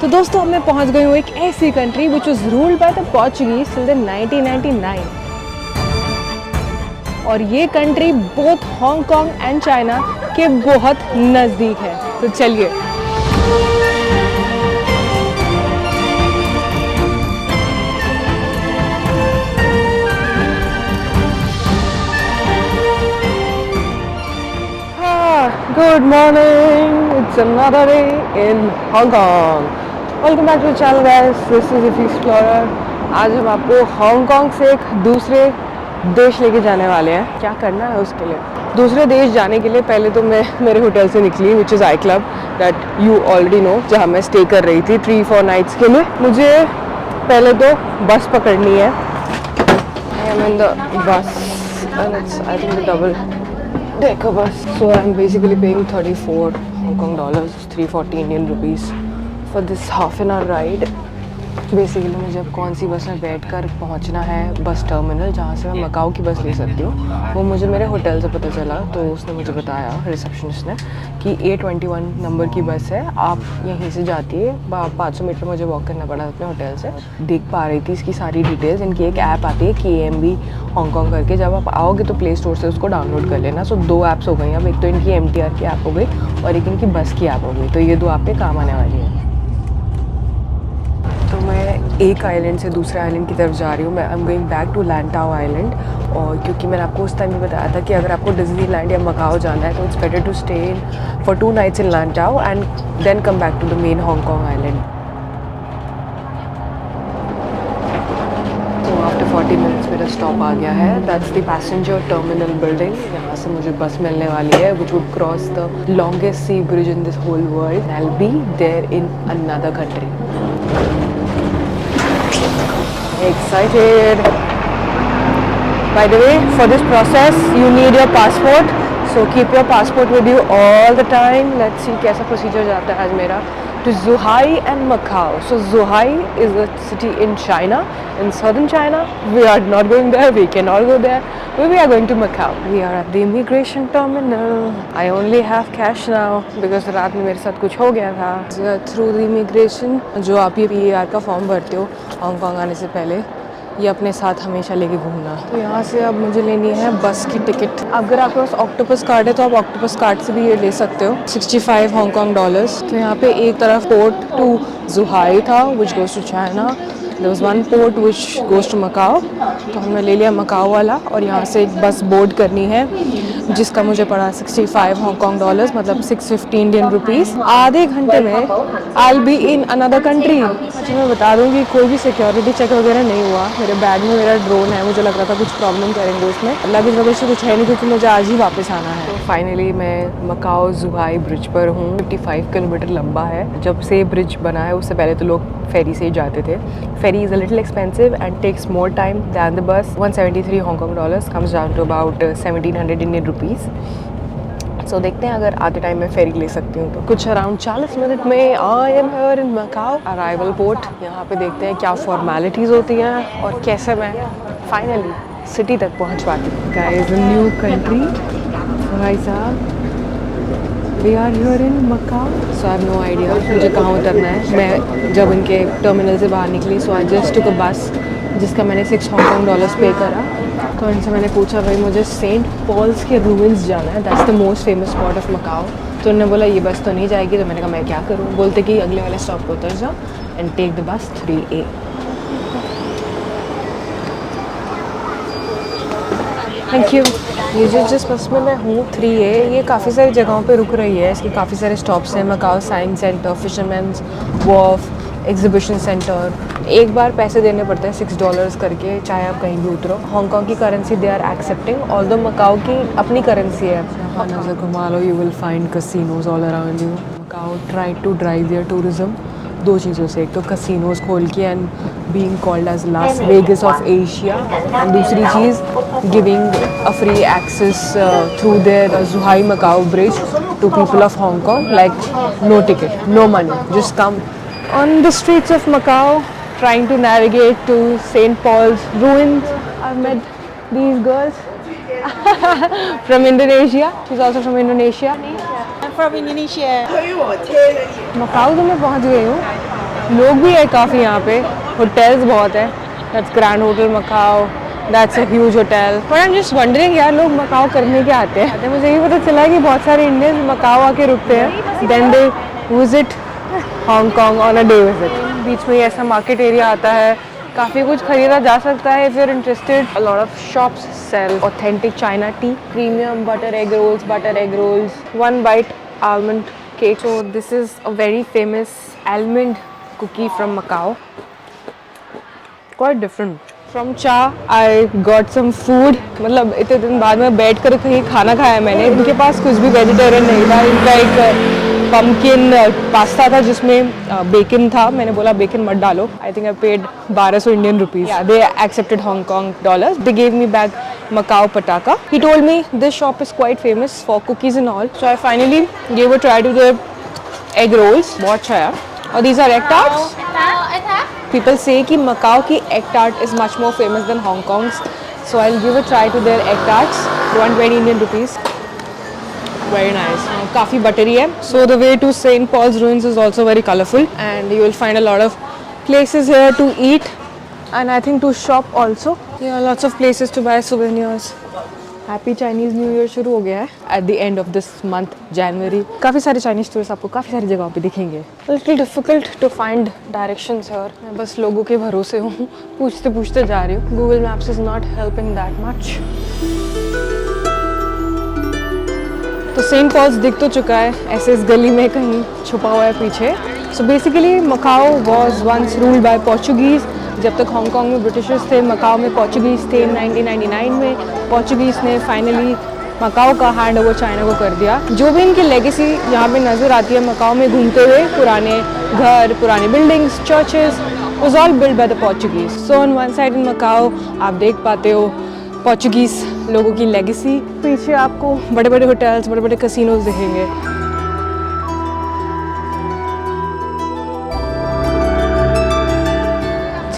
तो दोस्तों अब मैं पहुंच गई हूँ एक ऐसी country which was ruled by the Portuguese till the 1999 और ये country both Hong Kong and China के बहुत नज़दीक है। तो चलिए good morning, it's another day in Hong Kong. Welcome back to channel guys, this is if explorer. आज हम आपको हांगकांग से एक दूसरे देश लेके जाने वाले हैं। क्या करना है उसके लिए, दूसरे देश जाने के लिए पहले तो मैं मेरे होटल से निकली, which is I club that you already know, जहाँ मैं स्टे कर रही थी 3-4 नाइट्स के लिए। मुझे पहले तो बस पकड़नी है। I M in the bus and it's I think the double decker bus. So I'm basically paying 34 Hong Kong dollars, 340 Indian rupees for this half an hour ride. Basically मुझे अब कौन सी बस में बैठकर पहुंचना है बस टर्मिनल, जहाँ से मैं मकाओ की बस ले सकती हूँ, वो मुझे मेरे होटल से पता चला। तो उसने मुझे बताया, रिसेप्शनिस्ट ने, कि A21 नंबर की बस है, आप यहीं से जाती है। 500 मीटर मुझे वॉक करना पड़ा अपने होटल से। देख पा रही थी इसकी सारी डिटेल्स। इनकी एक ऐप आती है KMB हांगकांग करके, जब आप आओगे तो प्ले स्टोर से उसको डाउनलोड कर लेना। सो 2 ऐप्स हो गई अब, एक तो इनकी MTR की ऐप हो गई और एक इनकी बस की ऐप हो गई। तो ये 2 आप पे काम आने वाली है। तो मैं एक आइलैंड से दूसरे आइलैंड की तरफ जा रही हूँ। मैं I am going back to Lantau island. और क्योंकि मैंने आपको उस टाइम भी बताया था कि अगर आपको डिज्नीलैंड या मकाओ जाना है तो it's better to stay for 2 nights in Lantau and then come back to the main Hong Kong island. तो आफ्टर 40 मिनट्स मेरा स्टॉप आ गया है। That's the passenger terminal building. यहाँ से मुझे बस मिलने वाली है which would cross the longest sea bridge in this whole world. I will be there in another country. Excited. By the way, for this process you need your passport, so keep your passport with you all the time. Let's see कैसा procedure जाता है आज मेरा to Zhuhai and Macau. So Zhuhai is a city in China, in southern China. We are not going there, we cannot go there, but we are going to Macau. We are at the immigration terminal. I only have cash now because रात में मेरे साथ कुछ हो गया था। Through the immigration, जो आप ये PAR का फॉर्म भरते हो हांगकांग आने से पहले, ये अपने साथ हमेशा लेके घूमना। तो यहाँ से अब मुझे लेनी है बस की टिकट। अगर आपके पास ऑक्टोपस कार्ड है तो आप ऑक्टोपस कार्ड से भी ये ले सकते हो। 65 हांगकांग डॉलर्स। तो यहाँ पे एक तरफ पोर्ट टू ज़ुहाई था which goes to China, there was one port which goes to Macau. तो हमने ले लिया मकाओ वाला और यहाँ से एक बस बोर्ड करनी है जिसका मुझे पड़ा 65 हांगकांग डॉलर्स, मतलब 650 इंडियन रुपीज़। आधे घंटे में आई will be in another country. अच्छा मैं बता दूँ कि कोई भी सिक्योरिटी चेक वगैरह नहीं हुआ। मेरे बैग में मेरा ड्रोन है, मुझे लग रहा था कुछ प्रॉब्लम करेंगे उसमें। लगेज वगैरह से कुछ है नहीं क्योंकि मुझे आज ही वापस आना है। तो फाइनली मैं मकाओ ज़ुहाई ब्रिज पर हूँ। 55 किलोमीटर लंबा है। जब से ब्रिज बना है उससे पहले तो लोग फेरी से ही जाते थे। Ferry is a little expensive and takes more time than the bus. 173 Hong Kong dollars comes down to about 1700 Indian rupees. So देखते हैं अगर आते टाइम मैं फेरी ले सकती हूँ तो। कुछ अराउंड 40 मिनट में I am here in Macau arrival port. यहाँ पे देखते हैं क्या फॉर्मेलिटीज़ होती हैं और कैसे मैं फाइनली सिटी तक पहुँच पाती हूँ। गाइस, अ न्यू कंट्री, भाई साहब, we are here in Macau. So I have no idea मुझे कहाँ उतरना है। मैं जब इनके टर्मिनल से बाहर निकली सो आई जस्ट टुक अ बस जिसका मैंने 6 हांगकांग डॉलर्स पे करा। तो इनसे मैंने पूछा भाई मुझे सेंट पॉल्स के रूइंस जाना है, that's the most famous spot of Macau. तो उन्होंने बोला ये बस तो नहीं जाएगी। तो मैंने कहा मैं क्या करूँ। बोलते कि अगले वाले स्टॉप पर उतर जाओ and take the bus 3A। Thank you. ये जिस बस में मैं हूँ 3A, ये काफ़ी सारी जगहों पे रुक रही है। इसके काफ़ी सारे स्टॉप्स हैं। Macau science centre, fisherman's wharf, exhibition centre. एक बार पैसे देने पड़ते हैं $6 करके, चाहे आप कहीं भी उतरो। हांगकांग की currency they are accepting, although Macau की अपनी करेंसी है। यहाँ नज़र घुमा लो, you will find casinos all around you. Macau try to drive their tourism 2 चीज़ों से, एक तो कसिनोज खोल के and being called as Las Vegas of Asia, and दूसरी चीज़ giving a free access through their Zhuhai Macau bridge to people of Hong Kong, like no ticket, no money, just come on the streets of Macau, trying to navigate to St. Paul's ruins. I've met these girls from Indonesia. She's also from Indonesia. I'm from Indonesia. Macau तो मैं पहुंच गई हूँ लोग भी है काफ़ी यहाँ पे, होटल्स बहुत है। That's grand hotel Macau, that's a huge hotel. But I am just wondering यार, लोग मकाओ करने के आते हैं? मुझे ये पता चला कि बहुत सारे इंडियंस मकाओ आके रुकते हैं, then they visit Hong Kong on a day visit. बीच में ही ऐसा मार्केट एरिया आता है, काफ़ी कुछ खरीदा जा सकता है if you are interested. A lot of shops sell authentic China tea, premium butter egg rolls, one bite almond cake. So this is a very famous almond cookie from Macau. Quite different. From Cha, I got some food. मतलब इतने दिन बाद में बैठ कर कहीं खाना खाया मैंने। इनके पास कुछ भी वेजिटेरियन नहीं था। इनका एक पम्पकिन पास्ता था जिसमें बेकन था। मैंने बोला बेकन मत डालो। I think I paid 1200 Indian rupees. Yeah, they accepted Hong Kong dollars. They gave me back Macau pataka. He told me this shop is quite famous for cookies and all. So I finally gave a try to the egg rolls. बहुत अच्छा है। और these are egg tarts. People say कि Macau की egg tart is much more famous than Hong Kong's. So I'll give a try to their egg tarts. 120 Indian rupees. Very nice. काफ़ी buttery है. So the way to St. Paul's Ruins is also very colorful, and you will find a lot of places here to eat, and I think to shop also. Yeah, lots of places to buy souvenirs. Happy Chinese new year शुरू हो गया है at the end of this month January. काफ़ी सारे Chinese tourist आपको काफ़ी सारी जगहों पे दिखेंगे। Little difficult to find directions here. मैं बस लोगों के भरोसे हूँ, पूछते पूछते जा रही हूँ। Google maps is not helping that much. तो सेंट पॉल्स दिख तो चुका है, ऐसे इस गली में कहीं छुपा हुआ है पीछे। So basically Macau was once ruled by Portuguese. जब तक हांगकांग में ब्रिटिशर्स थे, मकाओ में पोर्चुगीज़ थे। 1999 में पोर्चुगीज़ ने फाइनली मकाओ का हैंड ओवर चाइना को कर दिया। जो भी इनकी लेगेसी यहाँ पे नज़र आती है मकाओ में घूमते हुए, पुराने घर, पुरानी buildings, churches, was all build by the Portuguese. So on one side in Macau आप देख पाते हो पोर्चुगीज़ लोगों की लेगेसी। पीछे आपको बड़े बड़े होटल्स, बड़े बड़े कैसीनोज दिखेंगे।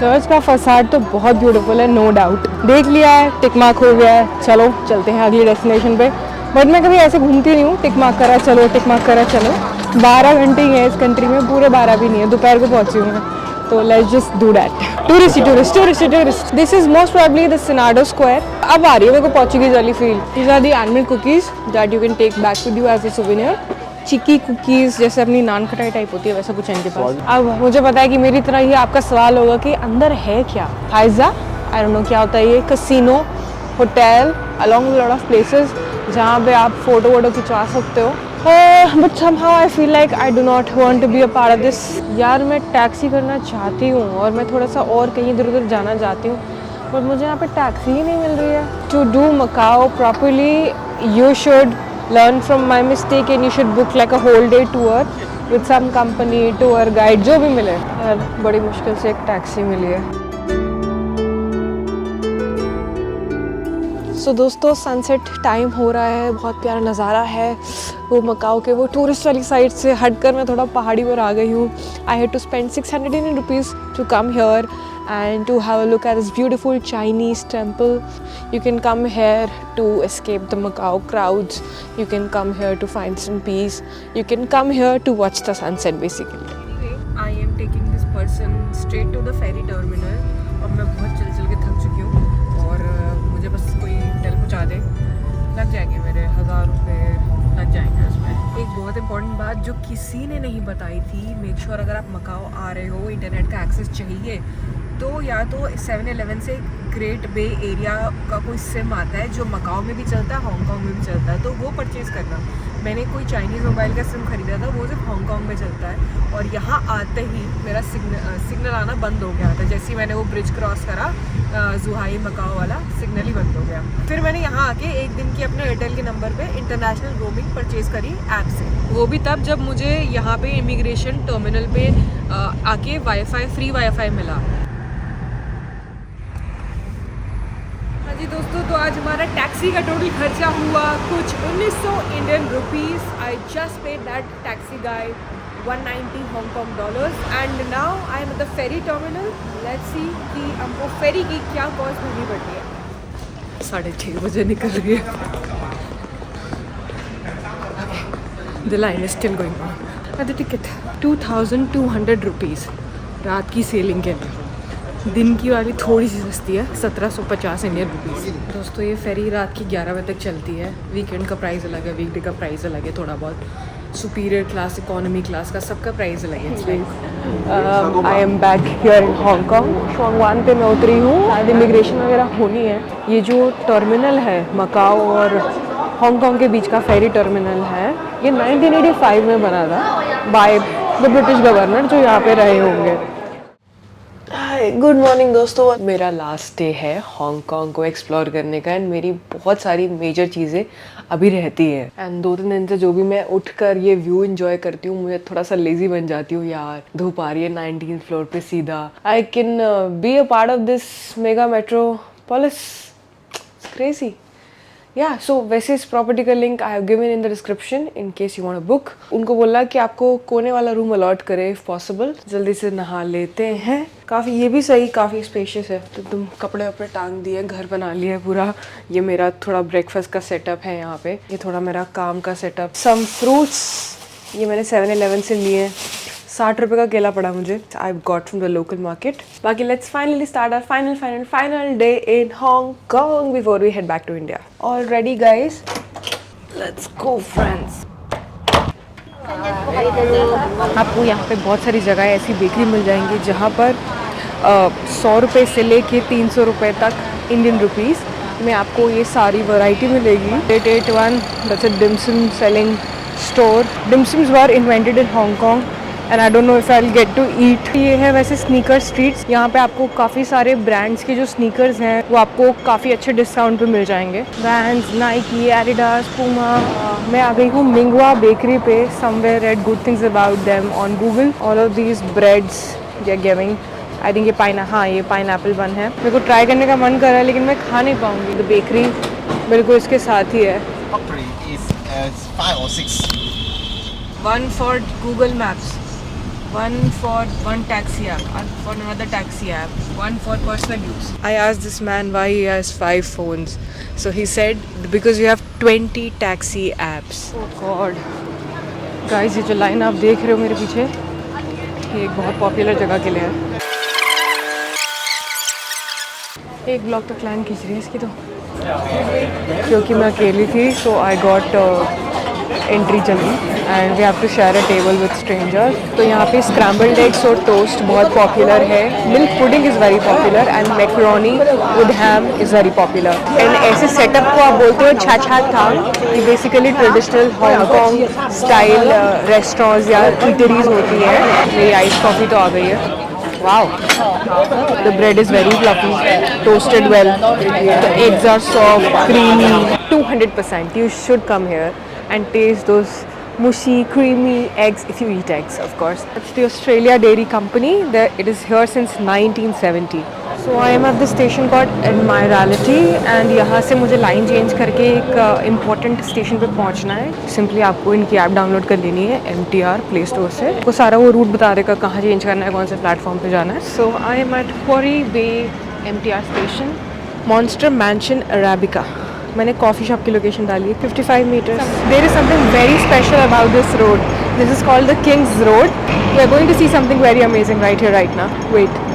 चर्च का फसाड तो बहुत ब्यूटीफुल है, नो डाउट। देख लिया है, टिक मार्क हो गया है, चलो चलते हैं अगली डेस्टिनेशन पे। बट मैं कभी ऐसे घूमती नहीं हूँ, टिक मार्क करा चलो, टिक मार्क करा चलो। 12 घंटे ही है इस कंट्री में, पूरे 12 भी नहीं है, दोपहर को पहुँची हूँ मैं। तो let's just do that. Tourist. This is most probably the Senado square. अब आ रही है मेरे को पोर्चुगीज वाली feel. These are the almond cookies that you can take back with you as a souvenir. Chikki cookies जैसे अपनी नान खटाई टाइप होती है, वैसा कुछ है इनके पास। अब मुझे पता है कि मेरी तरह ही आपका सवाल होगा कि अंदर है क्या। हाइजा आई डोंट नो क्या होता है ये। Casino, hotel, along lot of places जहाँ पे आप फोटो वोटो खिंचवा सकते हो। But somehow I feel like I do not want to be a part of this. यार मैं टैक्सी करना चाहती हूँ और मैं थोड़ा सा और कहीं इधर उधर जाना चाहती हूँ, बट मुझे यहाँ पे टैक्सी ही नहीं मिल रही है। To do Macau properly you should learn from my mistake and you should book like a whole day tour with some company, tour guide, जो भी मिले। यार बड़ी मुश्किल से एक टैक्सी मिली है। सो दोस्तों सनसेट टाइम हो रहा है, बहुत प्यारा नज़ारा है। वो मकाओ के वो टूरिस्ट वाली साइड से हटकर मैं थोड़ा पहाड़ी पर आ गई हूँ। I had to spend 600 Indian rupees to come here and to have a look at this beautiful Chinese temple. You can come here to escape the Macau crowds. You can come here to find some peace. You can come here to watch the sunset basically. Anyway, I am taking this person straight to the ferry terminal. और मैं बहुत चल के थक चुकी हूँ और मुझे बस कोई होटल पहुँचा दे, लग जाएंगे मेरे 1000 रुपये लग जाएंगे उसमें। एक बहुत इंपॉर्टेंट बात जो किसी ने नहीं बताई थी, मेक श्योर अगर आप मकाओ आ रहे हो, इंटरनेट का एक्सेस चाहिए तो या तो 7-Eleven से ग्रेट बे एरिया का कोई सिम आता है जो मकाओ में भी चलता है, हांगकांग में भी चलता है, तो वो परचेज़ करना। मैंने कोई चाइनीज़ मोबाइल का सिम ख़रीदा था, वो सिर्फ हांगकांग में चलता है। और यहाँ आते ही मेरा सिग्नल आना बंद हो गया था। जैसे ही मैंने वो ब्रिज क्रॉस करा, जुहाई मकाओ वाला सिग्नल ही बंद हो गया। फिर मैंने यहाँ आके एक दिन की अपने एयरटेल के नंबर पे इंटरनेशनल रोमिंग परचेज़ करी ऐप से। वो भी तब जब मुझे यहाँ पे इमिग्रेशन टर्मिनल पे आके फ्री वाईफाई मिला। जी दोस्तों, तो आज हमारा टैक्सी का टोटल खर्चा हुआ कुछ 1900 Indian rupees. I just paid that taxi guy 190 Hong Kong dollars and now I am at the ferry terminal. Let's see कि हमको फेरी की क्या कॉस्ट भरनी पड़ती है। 6:30 बजे निकल रही है। The line is still going on. The ticket 2200 rupees. रात की सेलिंग के लिए। दिन की वाली थोड़ी सी सस्ती है, 1750 इंडियन रुपीज़। दोस्तों ये फेरी रात की 11 बजे तक चलती है। वीकेंड का प्राइस अलग है, वीकडे का प्राइस अलग है, थोड़ा बहुत सुपीरियर क्लास, इकोनॉमी क्लास का सबका प्राइस अलग है। I am back here in Hong Kong. Sheung Wan पे मैं उतरी हूँ, शायद इमिग्रेशन वगैरह होनी है। ये जो टर्मिनल है मकाओ और हांगकॉन्ग के बीच का फेरी टर्मिनल है, ये 1985 में बना था बाय द ब्रिटिश गवर्नर जो यहाँ पे रहे होंगे। गुड मॉर्निंग दोस्तों, मेरा लास्ट डे है हांगकॉन्ग को एक्सप्लोर करने का एंड मेरी बहुत सारी मेजर चीज़ें अभी रहती हैं। एंड 2-3 दिन से जो भी मैं उठकर ये व्यू एंजॉय करती हूँ, मुझे थोड़ा सा लेजी बन जाती हूँ यार। धूप आ रही है 19th फ्लोर पे सीधा। I can be a part of this mega metropolis, crazy. या सो वैसे इस प्रॉपर्टी का link I have given in the description in case you want a book. उनको बोला कि आपको कोने वाला रूम अलॉट करे इफ पॉसिबल। जल्दी से नहा लेते हैं। काफ़ी ये भी सही, काफ़ी स्पेशियस है। तो तुम कपड़े वपड़े टांग दिए, घर बना लिया है पूरा। ये मेरा थोड़ा ब्रेकफास्ट का सेटअप है यहाँ पे। ये थोड़ा मेरा काम का सेटअप। सम फ्रूट्स ये मैंने 7-Eleven से लिए। 60 रुपये का केला पड़ा मुझे। I got from the local market. बाकी let's finally start our final day in Hong Kong before we head back to India. Already guys, let's go friends. आपको यहाँ पे बहुत सारी जगह ऐसी बेकरी मिल जाएंगी जहाँ पर 100 रुपये से लेके 300 रुपये तक इंडियन रुपीज़ में आपको ये सारी वैरायटी मिलेगी। 881 that's a dim sum selling store. Dim sums were invented in Hong Kong and I don't know if I will get to eat. ये है वैसे स्नीकर स्ट्रीट्स। यहाँ पे आपको काफ़ी सारे ब्रांड्स के जो स्नीकर्स हैं वो आपको काफ़ी अच्छे डिस्काउंट पे मिल जाएंगे। Brands Nike, Adidas, Puma. मैं आ गई हूँ मिंगवा बेकरी पे। Somewhere read good things about them on Google. All of these breads they are giving. I think ये पाइनएप्पल बन है। मेरे को ट्राई करने का मन कर रहा है लेकिन मैं खा नहीं पाऊँगी। द बेकरी बिल्कुल इसके साथ ही है। 5 or 6. One for Google Maps, one for one taxi app, and for another taxi app, one for personal use. I asked this man why he has 5 phones. So he said because you have 20 taxi apps. Oh God. Guys, ये जो line आप देख रहे हो मेरे पीछे, ये एक बहुत पॉपुलर जगह के लिए है। एक ब्लॉक तक लाइन खींच रही है इसकी तो, क्योंकि मैं अकेली थी सो आई गॉट एंट्री जल्दी and we have to share a table with strangers. तो यहाँ पे स्क्रैम्बल्ड एग्स और टोस्ट बहुत पॉपुलर है। Milk pudding is very popular and macaroni with ham is very popular. And ऐसे सेटअप को आप बोलते हो छा छा थांग। ये basically traditional Hong Kong style restaurants या ईटरीज होती है। मेरी आइस कॉफ़ी तो आ गई है। Wow, the bread is very fluffy, toasted well. The eggs are soft, creamy. 200%. You should come here and taste those mushy, creamy eggs if you eat eggs, of course. It's the Australia Dairy Company. It is here since 1970. So I am at the station called Admiralty and यहाँ से मुझे line change करके एक important station पे पहुँचना है। Simply आपको इनकी ऐप डाउनलोड कर लेनी है MTR प्ले स्टोर से। वो सारा वो रूट बता देगा कहाँ चेंज करना है, कौन से प्लेटफॉर्म पे जाना है। So I am at quarry bay MTR station, monster mansion arabica. मैंने कॉफ़ी शॉप की लोकेशन डाली है 55 metres. There is something very special about this road. This is called the kings road. We are going to see something very amazing right here right now. Wait.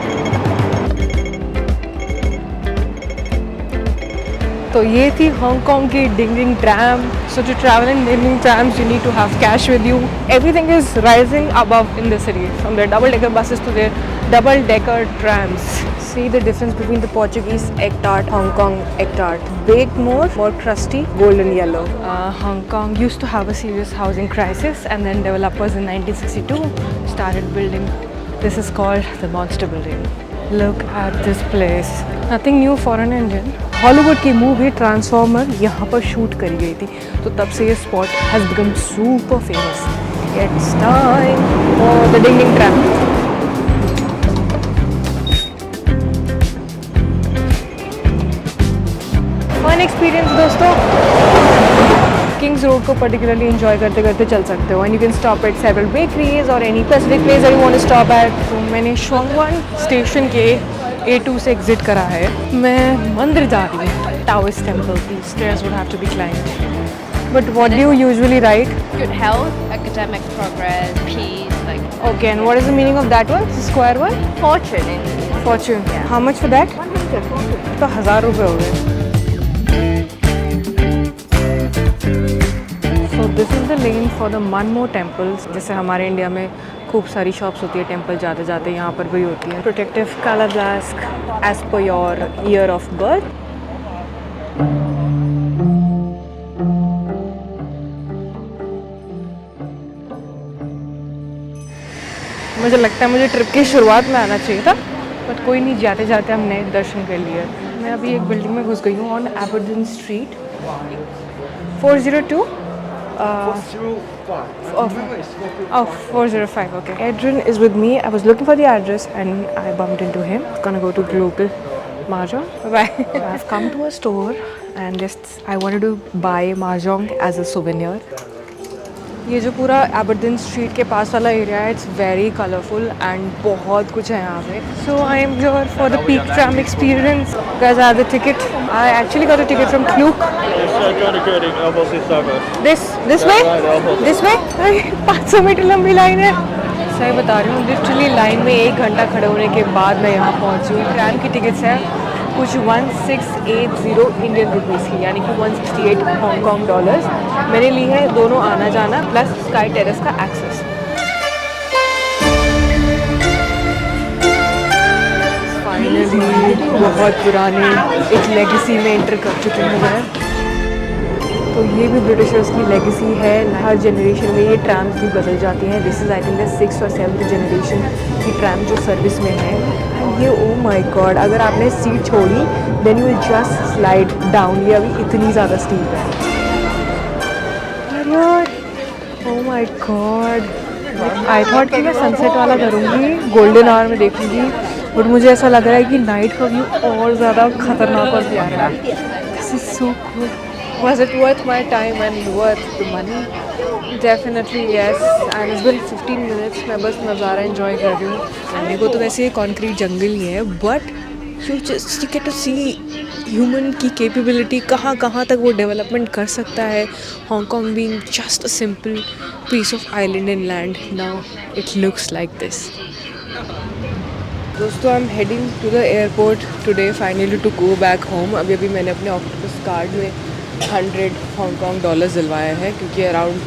तो ये थी Hong Kong की ding ding tram. So to travel in ding ding trams you need to have cash with you. Everything is rising above in the city from the double decker buses to their double decker trams. See the difference between the Portuguese egg tart, Hong Kong egg tart. Baked more crusty, golden yellow. Hong Kong used to have a serious housing crisis and then developers in 1962 started building. This is called the Monster Building. Look at this place. Nothing new for an Indian. Hollywood की movie transformer यहाँ पर shoot करी गई थी, तो तब से ये spot has become super famous. It's time for the ding ding tram. Fun experience दोस्तों। किंग्स रोड को पर्टिकुलरली एंजॉय करते करते चल सकते हो and you can stop at several bakeries और any specific place that you want to stop at. तो मैंने शोंगवान स्टेशन के A2 से एग्जिट करा है। मैं मंदिर जा रही हूँ, Taoist temple. The stairs would have to be climbed. But what do you usually write? Good health, academic progress, peace, like Okay, and what is the meaning of that one? The square one? fortune in Fortune. Yeah. How much for that? 100. तो 1000 रुपए हो गए. So this is the lane for the Manmo temples. जैसे हमारे India में खूब सारी shops होती है टेम्पल जाते जाते, यहाँ पर भी होती है. प्रोटेक्टिव कालाब्लास्क as per your year of birth. मुझे लगता है मुझे ट्रिप की शुरुआत में आना चाहिए था, बट कोई नहीं, जाते जाते हमने दर्शन कर लिए. मैं अभी एक बिल्डिंग में घुस गई हूँ on Aberdeen street 402. 405. Okay. Adrian is with me. I was looking for the address and I bumped into him. Gonna go to local mahjong. Bye. I've come to a store and just I wanted to buy mahjong as a souvenir. ये जो पूरा Aberdeen street के पास वाला area है, it's very colourful and बहुत कुछ है यहाँ पे. So I am here for the peak tram experience. Guys, I have the ticket. I actually got the ticket from Klook. This way? This way? 500 metre लंबी line है. सही बता रही हूँ, लिटरली लाइन में 1 घंटा खड़े होने के बाद मैं यहाँ पहुँची हूँ. ट्राम की टिकट्स है कुछ 1680 इंडियन रुपीज़ की, यानी कि 168 हांगकॉन्ग डॉलर्स. मैंने ली है दोनों आना जाना प्लस स्काई टेरेस का एक्सेस. फाइनली बहुत पुराने एक लेगेसी में एंटर कर चुके हैं मैं. तो ये भी ब्रिटिशर्स की लेगेसी है. हर जनरेशन में ये ट्रैम्स भी बदल जाती हैं. This is I think the 6th और 7th जनरेशन की ट्रैम जो सर्विस में है. ये ओ माय गॉड, अगर आपने सीट छोड़ी then you will just slide down. ये अभी इतनी ज़्यादा स्टीप है. Oh my god, I thought कि मैं सनसेट वाला करूँगी, गोल्डन आवर में देखूँगी, बट मुझे ऐसा लग रहा है कि नाइट का व्यू और ज़्यादा खतरनाक और प्यारा है. This is so cool. Was it worth my time and worth the money? Definitely yes. And it's been 15 minutes. मैं बस नज़ारा enjoy कर रही हूँ. मेरे को तो वैसे ये कॉन्क्रीट जंगल ही है, but you get to see human की कैपेबिलिटी कहाँ कहाँ तक वो डेवलपमेंट कर सकता है. Hong Kong being just a simple piece of island in land, now it looks like this. दोस्तों, I am heading to the airport today finally to go back home. अभी मैंने अपने ऑक्टोपस कार्ड में 100 हांगकॉन्ग डॉलर्स दिलवाया है, क्योंकि around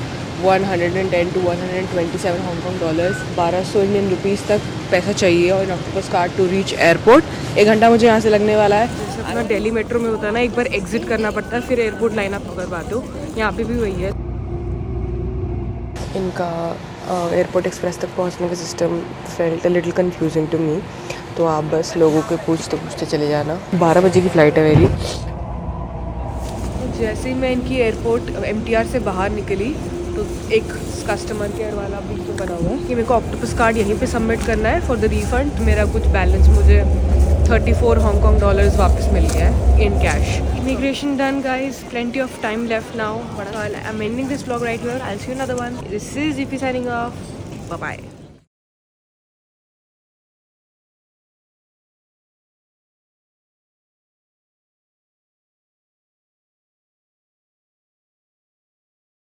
110 to 127 Hong Kong dollars 1200 Indian rupees तक पैसा चाहिए और octopus card to reach airport. 1 घंटा मुझे यहाँ से लगने वाला है. जैसे अपना दिल्ली मेट्रो में होता है ना, एक बार एग्जिट करना पड़ता है फिर एयरपोर्ट लाइन आप पकड़ पाते हो, यहाँ पे भी वही है. इनका एयरपोर्ट एक्सप्रेस तक पहुँचने का system felt a little confusing to me. तो आप बस लोगों के पूछते चले जाना. 12 बजे की फ़्लाइट है मेरी. जैसे ही मैं इनकी एयरपोर्ट MTR से बाहर निकली तो एक कस्टमर केयर वाला भी तो बना हुआ है कि मेरे को ऑक्टोपस कार्ड यहीं पे सबमिट करना है फॉर द रिफंड. मेरा कुछ बैलेंस मुझे 34 हांगकॉन्ग डॉलर्स वापस मिल गया है in cash. Immigration done guys, plenty of time left now. I'm ending this vlog right here. I'll see you another one. This is GP signing off. Bye bye.